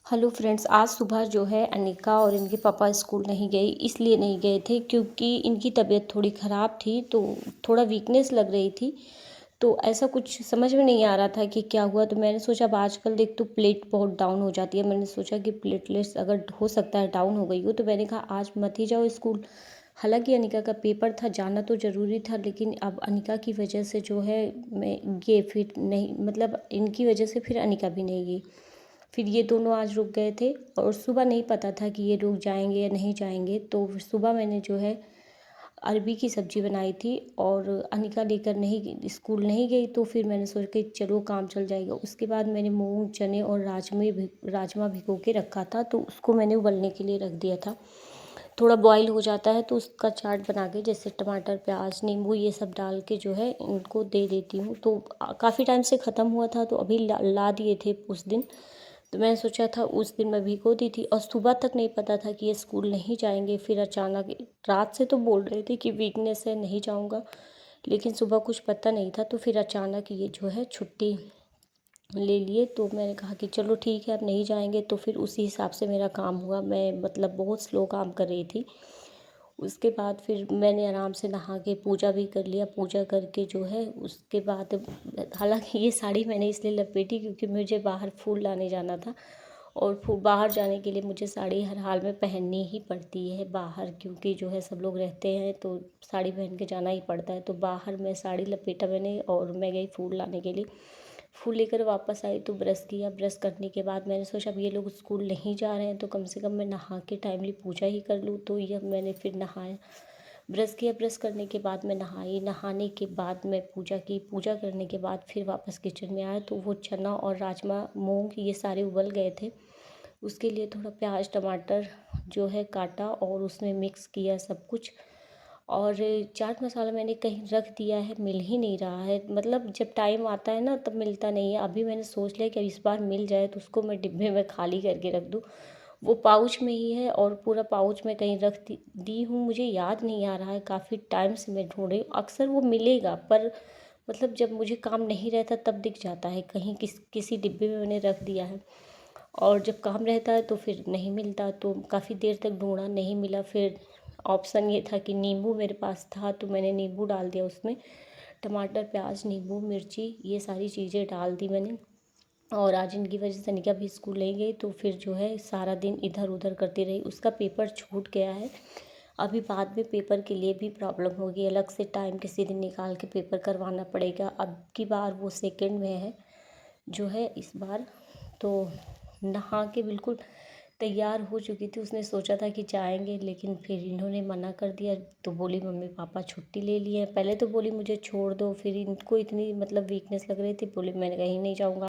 Hello friends, आज सुबह जो है अनिका और इनके पापा स्कूल नहीं गए। इसलिए नहीं गए थे क्योंकि इनकी तबीयत थोड़ी ख़राब थी, तो थोड़ा वीकनेस लग रही थी। तो ऐसा कुछ समझ में नहीं आ रहा था कि क्या हुआ। तो मैंने सोचा, अब आजकल देख तो प्लेट बहुत डाउन हो जाती है। मैंने सोचा कि प्लेटलेट्स अगर हो सकता है डाउन हो गई हो, तो मैंने कहा आज मत ही जाओ स्कूल। हालांकि अनिका का पेपर था, जाना तो ज़रूरी था, लेकिन अब अनिका की वजह से जो है मैं ये फिर नहीं, मतलब इनकी वजह से फिर अनिका भी नहीं गई। फिर ये दोनों आज रुक गए थे और सुबह नहीं पता था कि ये रुक जाएंगे या नहीं जाएंगे। तो सुबह मैंने जो है अरबी की सब्ज़ी बनाई थी और अनिका लेकर नहीं स्कूल नहीं गई, तो फिर मैंने सोचा कि चलो काम चल जाएगा। उसके बाद मैंने मूंग चने और राजमा भिगो के रखा था, तो उसको मैंने उबलने के लिए रख दिया था। थोड़ा बॉईल हो जाता है तो उसका चाट बना के, जैसे टमाटर प्याज नींबू ये सब डाल के जो है इनको दे देती हूँ। तो काफ़ी टाइम से ख़त्म हुआ था, तो अभी ला दिए थे उस दिन। तो मैंने सोचा था उस दिन मैं भिगो दी थी और सुबह तक नहीं पता था कि ये स्कूल नहीं जाएंगे। फिर अचानक रात से तो बोल रहे थे कि वीकनेस है नहीं जाऊंगा, लेकिन सुबह कुछ पता नहीं था। तो फिर अचानक ये जो है छुट्टी ले लिए। तो मैंने कहा कि चलो ठीक है अब नहीं जाएंगे। तो फिर उसी हिसाब से मेरा काम हुआ। मैं मतलब बहुत स्लो काम कर रही थी। उसके बाद फिर मैंने आराम से नहा के पूजा भी कर लिया। पूजा करके जो है उसके बाद, हालांकि ये साड़ी मैंने इसलिए लपेटी क्योंकि मुझे बाहर फूल लाने जाना था, और बाहर जाने के लिए मुझे साड़ी हर हाल में पहननी ही पड़ती है बाहर, क्योंकि जो है सब लोग रहते हैं तो साड़ी पहन के जाना ही पड़ता है। तो बाहर मैं साड़ी लपेटा मैंने और मैं गई फूल लाने के लिए। फूल लेकर वापस आई तो ब्रश किया। ब्रश करने के बाद मैंने सोचा अब ये लोग स्कूल नहीं जा रहे हैं तो कम से कम मैं नहा के टाइमली पूजा ही कर लूँ। तो यह मैंने फिर नहाया, ब्रश किया। ब्रश करने के बाद मैं नहाई। नहाने के बाद मैं पूजा की। पूजा करने के बाद फिर वापस किचन में आया तो वो चना और राजमा मूंग ये सारे उबल गए थे। उसके लिए थोड़ा प्याज टमाटर जो है काटा और उसमें मिक्स किया सब कुछ। और चाट मसाला मैंने कहीं रख दिया है, मिल ही नहीं रहा है। मतलब जब टाइम आता है ना तब मिलता नहीं है। अभी मैंने सोच लिया कि इस बार मिल जाए तो उसको मैं डिब्बे में खाली करके रख दूँ। वो पाउच में ही है और पूरा पाउच में कहीं रख दी हूँ, मुझे याद नहीं आ रहा है। काफ़ी टाइम से मैं ढूंढ रही हूँ, अक्सर वो मिलेगा पर मतलब जब मुझे काम नहीं रहता तब दिख जाता है कहीं किसी डिब्बे में मैंने रख दिया है। और जब काम रहता है तो फिर नहीं मिलता। तो काफ़ी देर तक ढूंढा, नहीं मिला। फिर ऑप्शन ये था कि नींबू मेरे पास था तो मैंने नींबू डाल दिया उसमें। टमाटर प्याज नींबू मिर्ची ये सारी चीज़ें डाल दी मैंने। और आज इनकी वजह से निका भी स्कूल नहीं गई, तो फिर जो है सारा दिन इधर उधर करती रही। उसका पेपर छूट गया है। अभी बाद में पेपर के लिए भी प्रॉब्लम होगी, अलग से टाइम किसी दिन निकाल के पेपर करवाना पड़ेगा। अब की बार वो सेकंड में है जो है इस बार। तो नहा के बिल्कुल तैयार हो चुकी थी। उसने सोचा था कि जाएंगे, लेकिन फिर इन्होंने मना कर दिया। तो बोली मम्मी पापा छुट्टी ले लिए हैं। पहले तो बोली मुझे छोड़ दो, फिर इनको इतनी मतलब वीकनेस लग रही थी, बोली मैं कहीं नहीं जाऊँगा।